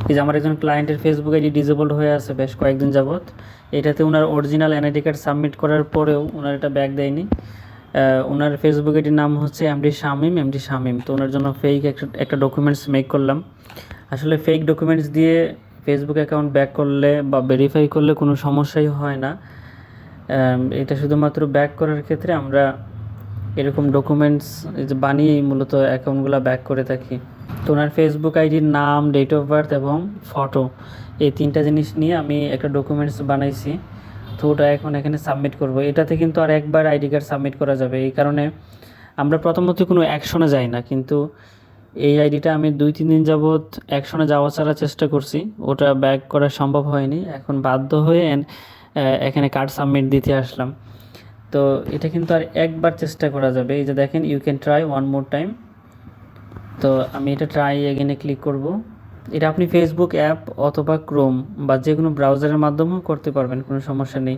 এই যে আমার একজন ক্লায়েন্টের ফেসবুক আইডি ডিসেবলড হয়ে আছে বেশ কয়েকদিন যাবত। এটাতে ওনার অরিজিনাল এনআইডি কার্ড সাবমিট করার পরেও ওনার এটা ব্যাক দেয়নি। ওনার ফেসবুক আইডির নাম হচ্ছে এমডি শামীম। তো ওনার জন্য ফেক একটা ডকুমেন্টস মেক করলাম। আসলে ফেক ডকুমেন্টস দিয়ে ফেসবুক অ্যাকাউন্ট ব্যাক করলে বা ভেরিফাই করলে কোনো সমস্যাই হয় না। এটা শুধুমাত্র ব্যাক করার ক্ষেত্রে আমরা এরকম ডকুমেন্টস বানিয়েই মূলত অ্যাকাউন্টগুলো ব্যাক করে থাকি। তো ওনার ফেসবুক আইডির নাম, ডেট অফ বার্থ এবং ফটো, এই তিনটা জিনিস নিয়ে আমি একটা ডকুমেন্টস বানাইছি। তো ওটা এখন এখানে সাবমিট করব। এটাতে কিন্তু আর একবার আইডি কার্ড সাবমিট করা যাবে। এই কারণে আমরা প্রথমত কোনো অ্যাকশনে যাই না, কিন্তু এই আইডিটা আমি 2-3 দিন যাবৎ অ্যাকশনে যাওয়া ছাড়া চেষ্টা করছি, ওটা ব্যাক করা সম্ভব হয়নি। এখন বাধ্য হয়ে এখানে কার্ড সাবমিট দিতে আসলাম। তো এটা কিন্তু আর একবার চেষ্টা করা যাবে। এই যে দেখেন, you can try one more time. তো আমি এটা ট্রাই এগেনে ক্লিক করব। এটা আপনি ফেসবুক অ্যাপ অথবা ক্রোম বা যে কোনো ব্রাউজারের মাধ্যমেও করতে পারবেন, কোনো সমস্যা নেই।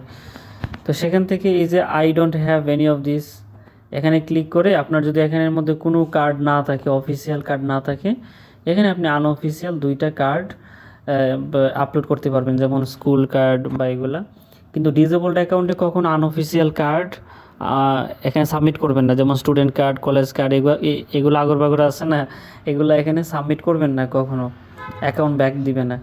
তো সেখান থেকে এই যে I don't have any of this, এখানে ক্লিক করে আপনার যদি এখানের মধ্যে কোনো কার্ড না থাকে, অফিসিয়াল কার্ড না থাকে, এখানে আপনি আনঅফিসিয়াল 2টা কার্ড আপলোড করতে পারবেন, যেমন স্কুল কার্ড বা এগুলা। কিন্তু ডিসেবলড অ্যাকাউন্টে কখনো আনঅফিসিয়াল কার্ড এখানে সাবমিট করবেন না, যেমন স্টুডেন্ট কার্ড, কলেজ কার্ড, এগুলো আগর বাগর আছে না, এগুলো এখানে সাবমিট করবেন না কখনো, অ্যাকাউন্ট ব্যাক দিবে না।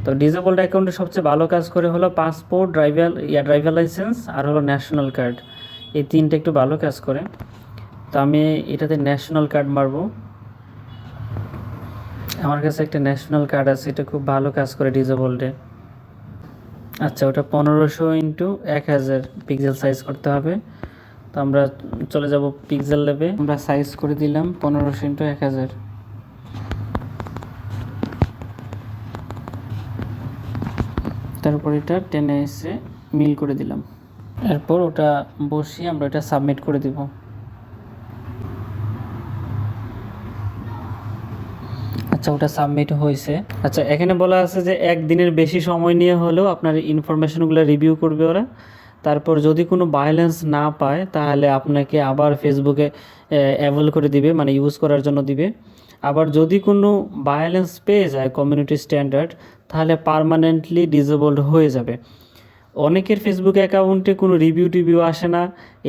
তো ডিসেবলড অ্যাকাউন্টে সবচেয়ে ভালো কাজ করে হলো পাসপোর্ট, ড্রাইভার লাইসেন্স আর হলো ন্যাশনাল কার্ড, এই তিনটে একটু ভালো কাজ করে। তো আমি এটাতে ন্যাশনাল কার্ড মারবো। আমার কাছে একটা ন্যাশনাল কার্ড আছে, এটা খুব ভালো কাজ করে ডিসেবলডে। আচ্ছা, ওটা 1500x1000 পিক্সেল সাইজ করতে হবে। তো আমরা চলে যাব পিক্সেল ল্যাবে, আমরা সাইজ করে দিলাম 1500x1000। তারপর এটা টেনে এসে মিল করে দিলাম। এরপর ওটা বসিয়ে আমরা এটা সাবমিট করে দিব। আচ্ছা, ওটা সাবমিট হয়েছে। আচ্ছা, এখানে বলা আছে যে 1 দিনের বেশি সময় নিয়ে হলেও আপনার ইনফরমেশনগুলো রিভিউ করবে ওরা। তারপর যদি কোনো ভায়োলেন্স না পায় তাহলে আপনাকে আবার ফেসবুকে অ্যাভেল করে দিবে, মানে ইউজ করার জন্য দিবে। আবার যদি কোনো ভায়োলেন্স পেয়ে যায় কমিউনিটি স্ট্যান্ডার্ড, তাহলে পার্মানেন্টলি ডিসেবলড হয়ে যাবে। অনেকের ফেসবুক অ্যাকাউন্টে কোনো রিভিউ আসে না,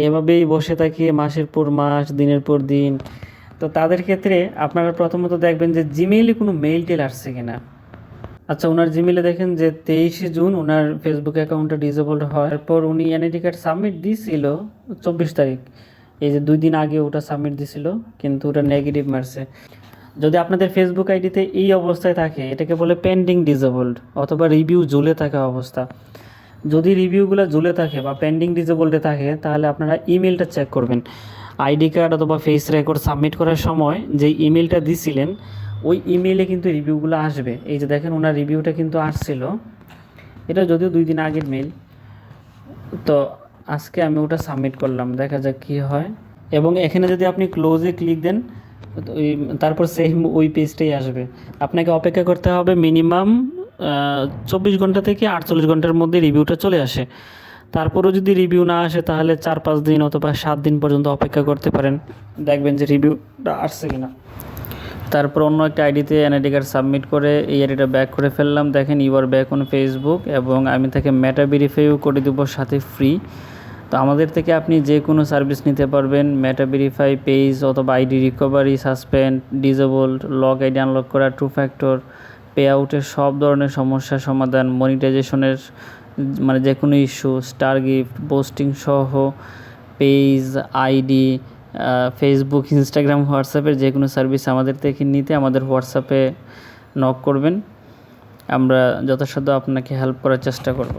এভাবেই বসে থাকে মাসের পর মাস, দিনের পর দিন। তো তাদের ক্ষেত্রে আপনারা প্রথমত দেখবেন যে জিমেইলে কোনো মেইল আসছে কিনা। আচ্ছা, ওনার জিমেইলে দেখেন যে 23শে জুন ওনার ফেসবুক অ্যাকাউন্টটা ডিসেবলড হয়। তারপর উনি এনআইডি কার্ড সাবমিট দিয়েছিল 24 তারিখ, এই যে 2 দিন আগে ওটা সাবমিট দিয়েছিল, কিন্তু ওটা নেগেটিভ মারছে। যদি আপনাদের ফেসবুক আইডিতে এই অবস্থায় থাকে, এটাকে বলে পেন্ডিং ডিসেবলড অথবা রিভিউ ঝুলে থাকা অবস্থা। যদি রিভিউগুলো ঝুলে থাকে বা পেন্ডিং ডিসেবলডে থাকে, তাহলে আপনারা ইমেলটা চেক করবেন। আইডি কার্ড অথবা ফেস রেকর্ড সাবমিট করার সময় যে ইমেলটা দিছিলেন, ওই ইমেইলে কিন্তু রিভিউগুলো আসবে। এই যে দেখেন, ওনার রিভিউটা কিন্তু আসছিল, এটা যদিও 2 দিন আগের মেল। তো আজকে আমি ওটা সাবমিট করলাম, দেখা যাক কী হয়। এবং এখানে যদি আপনি ক্লোজে ক্লিক দেন, তারপর সেম ওই পেজটাই আসবে। আপনাকে অপেক্ষা করতে হবে মিনিমাম 24 ঘন্টা থেকে 48 ঘন্টার মধ্যে রিভিউটা চলে আসে। তারপরেও যদি রিভিউ না আসে, তাহলে 4-5 দিন অথবা 7 দিন পর্যন্ত অপেক্ষা করতে পারেন, দেখবেন যে রিভিউটা আসছে কিনা। তারপর অন্য একটা আইডিতে এনআইডি কার্ড সাবমিট করে এই আইডিটা ব্যাক করে ফেললাম। দেখেন, you are back on Facebook, এবং আমি তাকে মেটা ভেরিফাইও করে দেবো সাথে ফ্রি। তো আমাদের থেকে আপনি যে কোনো সার্ভিস নিতে পারবেন, মেটা ভেরিফাই, পেজ অথবা ID recovery, suspend, disabled, lock ID unlock করা, 2 ফ্যাক্টর, পে আউটের সব ধরনের সমস্যার সমাধান, মনিটাইজেশনের মানে যে কোনো ইস্যু, স্টার গিফট, পোস্টিং সহ, পেজ, আইডি, ফেসবুক, ইনস্টাগ্রাম, হোয়াটসঅ্যাপের যে কোনো সার্ভিস আমাদের থেকে নিতে আমাদের হোয়াটসঅ্যাপে নক করবেন। আমরা যথাসাধ্য আপনাকে হেল্প করার চেষ্টা করব।